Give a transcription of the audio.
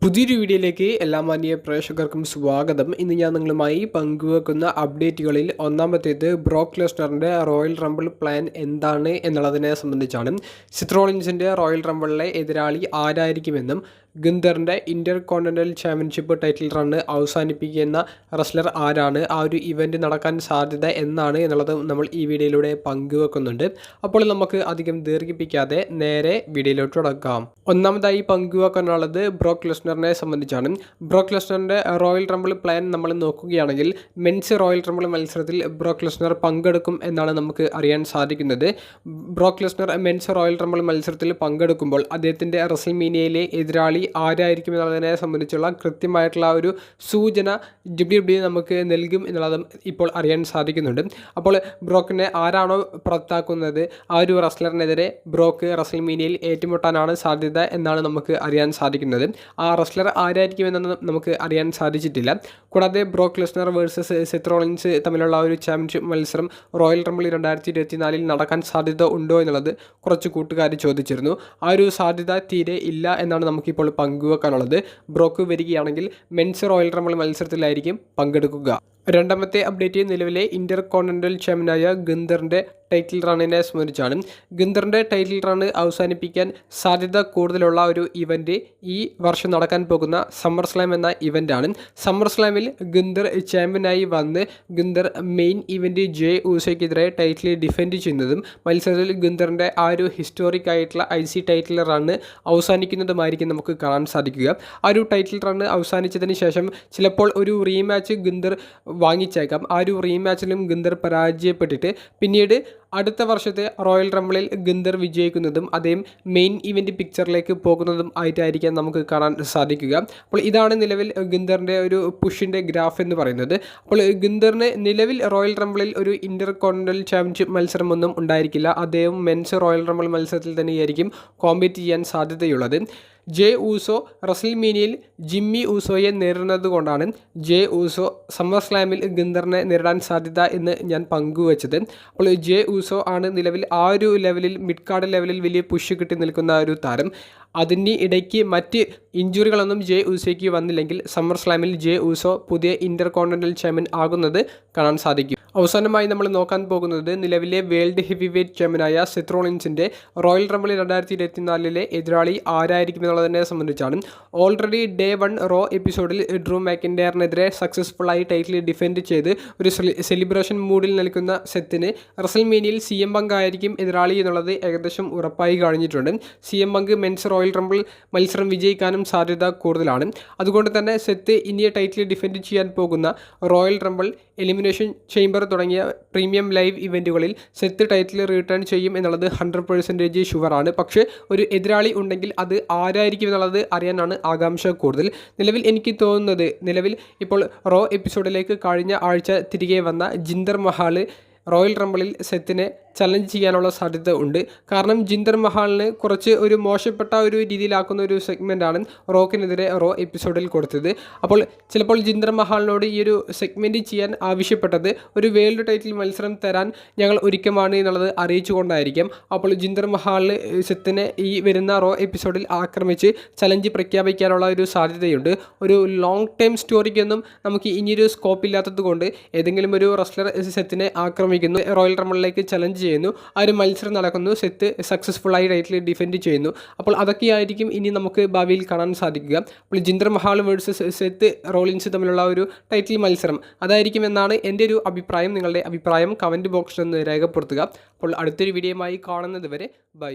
പുതിയൊരു വീഡിയോയിലേക്ക് എല്ലാ മാന്യ പ്രേക്ഷകർക്കും സ്വാഗതം. ഇന്ന് ഞാൻ നിങ്ങളുമായി പങ്കുവെക്കുന്ന അപ്ഡേറ്റുകളിൽ ഒന്നാമത്തേത് ബ്രോക്ക് ലെസ്നറിൻ്റെ റോയൽ റംബിൾ പ്ലാൻ എന്താണ് എന്നുള്ളതിനെ സംബന്ധിച്ചാണ്. സെത്ത് റോളിൻസിൻ്റെ റോയൽ റംബിളിലെ എതിരാളി ആരായിരിക്കുമെന്നും ഗുന്തറിൻ്റെ intercontinental championship title run അവസാനിപ്പിക്കുന്ന റെസ്ലർ ആരാണ്, ആ ഒരു ഇവൻറ്റ് നടക്കാൻ സാധ്യത എന്നാണ് എന്നുള്ളത് നമ്മൾ ഈ വീഡിയോയിലൂടെ പങ്കുവെക്കുന്നുണ്ട്. അപ്പോൾ നമുക്ക് അധികം ദീർഘിപ്പിക്കാതെ നേരെ വീഡിയോയിലോട്ട് തുടങ്ങാം. ഒന്നാമതായി പങ്കുവെക്കാനുള്ളത് ബ്രോക്ക് ലെസ്നറിനെ സംബന്ധിച്ചാണ്. ബ്രോക്ക് ലെസ്നറിൻ്റെ റോയൽ റംബിൾ പ്ലാൻ നമ്മൾ നോക്കുകയാണെങ്കിൽ മെൻസ് റോയൽ റംബിൾ മത്സരത്തിൽ ബ്രോക്ക് ലെസ്നർ പങ്കെടുക്കും എന്നാണ് നമുക്ക് അറിയാൻ സാധിക്കുന്നത്. ബ്രോക്ക് ലെസ്നർ മെൻസ് റോയൽ റംബിൾ മത്സരത്തിൽ പങ്കെടുക്കുമ്പോൾ അദ്ദേഹത്തിൻ്റെ റെസ്ൽമേനിയയിലെ എതിരാളി ആരായിരിക്കും എന്നുള്ളതിനെ സംബന്ധിച്ചുള്ള കൃത്യമായിട്ടുള്ള ഒരു സൂചന WWE നമുക്ക് നൽകും എന്നുള്ളതും ഇപ്പോൾ അറിയാൻ സാധിക്കുന്നുണ്ട്. അപ്പോൾ ബ്രോക്കിനെ ആരാണോ പുറത്താക്കുന്നത് ആ ഒരു റെസ്ലറിനെതിരെ ബ്രോക്ക് റെസ്ൽമേനിയയിൽ ഏറ്റുമുട്ടാനാണ് സാധ്യത എന്നാണ് നമുക്ക് അറിയാൻ സാധിക്കുന്നത്. ആ റെസ്ലർ ആരായിരിക്കുമെന്നൊന്നും നമുക്ക് അറിയാൻ സാധിച്ചിട്ടില്ല. കൂടാതെ ബ്രോക്ക് ലെസ്നർ വേഴ്സസ് സെത്ത് റോളിൻസ് തമ്മിലുള്ള ഒരു ചാമ്പ്യൻഷിപ്പ് മത്സരം റോയൽ റംബിൾ 2024 നടക്കാൻ സാധ്യത ഉണ്ടോ എന്നുള്ളത് കുറച്ച് കൂട്ടുകാർ ചോദിച്ചിരുന്നു. ആ ഒരു സാധ്യത തീരെ ഇല്ല എന്നാണ് നമുക്കിപ്പോൾ പങ്കുവെക്കാനുള്ളത്. ബ്രോക്ക് വരികയാണെങ്കിൽ മെൻസ് റോയൽ റംബിൾ മത്സരത്തിലായിരിക്കും പങ്കെടുക്കുക. രണ്ടാമത്തെ അപ്ഡേറ്റ് നിലവിലെ ഇന്റർ കോണ്ടിനെൻ്റൽ ചാമ്പ്യനായ ഗുന്തറിൻ്റെ ടൈറ്റിൽ റണ്ണിനെ സംബന്ധിച്ചാണ്. ഗുന്തറിൻ്റെ ടൈറ്റിൽ റണ്ണ് അവസാനിപ്പിക്കാൻ സാധ്യത കൂടുതലുള്ള ഒരു ഇവൻറ്റ് ഈ വർഷം നടക്കാൻ പോകുന്ന സമ്മർ സ്ലാം എന്ന ഇവൻ്റാണ്. സമ്മർ സ്ലാമിൽ ഗുന്തർ ചാമ്പ്യനായി വന്ന് ഗുന്തർ മെയിൻ ഇവൻറ്റ് ജെ ഊസോയ്ക്കെതിരെ ടൈറ്റിൽ ഡിഫെൻഡ് ചെയ്യുന്നതും മത്സരത്തിൽ ഗുന്തറിൻ്റെ ആ ഒരു ഹിസ്റ്റോറിക് ആയിട്ടുള്ള IC ടൈറ്റിൽ റണ്ണ് അവസാനിക്കുന്നതുമായിരിക്കും നമുക്ക് കാണാൻ സാധിക്കുക. ആ ഒരു ടൈറ്റിൽ റണ്ണ് അവസാനിച്ചതിന് ശേഷം ചിലപ്പോൾ ഒരു റീമാച്ച് ഗുന്തർ വാങ്ങിച്ചേക്കാം. ആ ഒരു റീമാച്ചിലും ഗുന്തർ പരാജയപ്പെട്ടിട്ട് പിന്നീട് അടുത്ത വർഷത്തെ റോയൽ റംബിളിൽ ഗുന്തർ വിജയിക്കുന്നതും അദ്ദേഹം മെയിൻ ഇവൻറ്റ് പിക്ചറിലേക്ക് പോകുന്നതും ആയിട്ടായിരിക്കാം നമുക്ക് കാണാൻ സാധിക്കുക. അപ്പോൾ ഇതാണ് നിലവിൽ ഗുന്തറിൻ്റെ ഒരു പുഷിൻ്റെ ഗ്രാഫ് എന്ന് പറയുന്നത്. അപ്പോൾ ഗുന്തറിന് നിലവിൽ റോയൽ റംബിളിൽ ഒരു ഇന്റർ കോണ്ടിനെൻ്റൽ ചാമ്പ്യൻഷിപ്പ് മത്സരമൊന്നും ഉണ്ടായിരിക്കില്ല. അദ്ദേഹം മെൻസ് റോയൽ റംബിൾ മത്സരത്തിൽ തന്നെയായിരിക്കും കോമ്പീറ്റ് ചെയ്യാൻ സാധ്യതയുള്ളത്. ജെ ഊസോ റെസ്ൽമേനിയയിൽ ജിമ്മി ഊസോയെ നേരിടുന്നത് കൊണ്ടാണ് ജെ ഊസോ സമ്മർ സ്ലാമിൽ ഗുന്തറിനെ നേരിടാൻ സാധ്യത എന്ന് ഞാൻ പങ്കുവച്ചത്. അപ്പോൾ ജെ ഊസോ ആണ് നിലവിൽ ആ ഒരു ലെവലിൽ മിഡ് കാർഡ് ലെവലിൽ വലിയ പുഷ് കിട്ടി നിൽക്കുന്ന ഒരു താരം. അതിന് ഇടയ്ക്ക് മറ്റ് ഇഞ്ചുറികളൊന്നും ജെ ഊസോയ്ക്ക് വന്നില്ലെങ്കിൽ സമ്മർ സ്ലാമിൽ ജെ ഊസോ പുതിയ ഇന്റർ കോണ്ടിനെൻ്റൽ ചാമ്പ്യൻ ആകുന്നത് കാണാൻ സാധിക്കും. അവസാനമായി നമ്മൾ നോക്കാൻ പോകുന്നത് നിലവിലെ വേൾഡ് ഹെവി വെയ്റ്റ് ചാമ്പ്യനായ സെത്ത് റോളിൻസിൻ്റെ റോയൽ റംബിൾ 2024 എതിരാളി ആരായിരിക്കും എന്നുള്ളതിനെ സംബന്ധിച്ചാണ്. ഓൾറെഡി ഡേ 1 റോ എപ്പിസോഡിൽ ഡ്രൂ മാക്കിൻഡയറിനെതിരെ സക്സസ്ഫുള്ളായി ടൈറ്റിൽ ഡിഫെൻഡ് ചെയ്ത് ഒരു സെലിബ്രേഷൻ മൂഡിൽ നിൽക്കുന്ന സെത്തിന് റെസ്ൽമേനിയയിൽ CM പങ്ക് ആയിരിക്കും എതിരാളി എന്നുള്ളത് ഏകദേശം ഉറപ്പായി കഴിഞ്ഞിട്ടുണ്ട്. CM പങ്ക് മെൻസ് റോയൽ റംബിൾ മത്സരം വിജയിക്കാനും സാധ്യത കൂടുതലാണ്. അതുകൊണ്ട് തന്നെ സെത്ത് ഇനിയ ടൈറ്റിൽ ഡിഫെൻഡ് ചെയ്യാൻ പോകുന്ന റോയൽ റംബിൾ, എലിമിനേഷൻ ചേംബർ തുടങ്ങിയ പ്രീമിയം ലൈവ് ഇവൻറ്റുകളിൽ സെത്ത് ടൈറ്റിൽ റിട്ടേൺ ചെയ്യും എന്നുള്ളത് 100% ഷുവറാണ്. പക്ഷേ ഒരു എതിരാളി ഉണ്ടെങ്കിൽ അത് ആരായിരിക്കും എന്നുള്ളത് അറിയാനാണ് ആകാംക്ഷ കൂടുതൽ. നിലവിൽ എനിക്ക് തോന്നുന്നത് ഇപ്പോൾ റോ എപ്പിസോഡിലേക്ക് കഴിഞ്ഞ ആഴ്ച തിരികെ വന്ന ജിന്ദർ മഹാൽ റോയൽ റംബിളിൽ സെത്തിനെ ചലഞ്ച് ചെയ്യാനുള്ള സാധ്യത ഉണ്ട്. കാരണം ജിന്ദർ മഹാലിന് കുറച്ച് ഒരു മോശപ്പെട്ട ഒരു രീതിയിലാക്കുന്ന ഒരു സെഗ്മെൻറ്റാണ് റോക്കിനെതിരെ റോ എപ്പിസോഡിൽ കൊടുത്തത്. അപ്പോൾ ചിലപ്പോൾ ജിന്ദർ മഹാലിനോട് ഈ ഒരു സെഗ്മെൻറ്റ് ചെയ്യാൻ ആവശ്യപ്പെട്ടത് ഒരു വേൾഡ് ടൈറ്റിൽ മത്സരം തരാൻ ഞങ്ങൾ ഒരുക്കമാണ് എന്നുള്ളത് അറിയിച്ചുകൊണ്ടായിരിക്കാം. അപ്പോൾ ജിന്ദർ മഹാലിന് സെത്തിനെ ഈ വരുന്ന റോ എപ്പിസോഡിൽ ആക്രമിച്ച് ചലഞ്ച് പ്രഖ്യാപിക്കാനുള്ള ഒരു സാധ്യതയുണ്ട്. ഒരു ലോങ് ടൈം സ്റ്റോറിക്കൊന്നും നമുക്ക് ഇനിയൊരു സ്കോപ്പ് ഇല്ലാത്തത് കൊണ്ട് ഏതെങ്കിലും ഒരു റെസ്ലർ സെത്തിനെ ആക്രമിക്കുന്നു, റോയൽ റംബിളിലേക്ക് ചലഞ്ച് ചെയ്യുന്നു, ആ ഒരു മത്സരം നടക്കുന്നു, സെത്ത് സക്സസ്ഫുള്ളായി ടൈറ്റിൽ ഡിഫെൻഡ് ചെയ്യുന്നു. അപ്പോൾ അതൊക്കെയായിരിക്കും ഇനി നമുക്ക് ഭാവിയിൽ കാണാൻ സാധിക്കുക. അപ്പോൾ Jinder Mahal versus Seth Rollins തമ്മിലുള്ള ഒരു ടൈറ്റിൽ മത്സരം അതായിരിക്കും എന്നാണ് എൻ്റെ ഒരു അഭിപ്രായം. നിങ്ങളുടെ അഭിപ്രായം കമൻറ്റ് ബോക്സിൽ ഒന്ന് രേഖപ്പെടുത്തുക. അപ്പോൾ അടുത്തൊരു വീഡിയോയുമായി കാണുന്നത് വരെ ബൈ.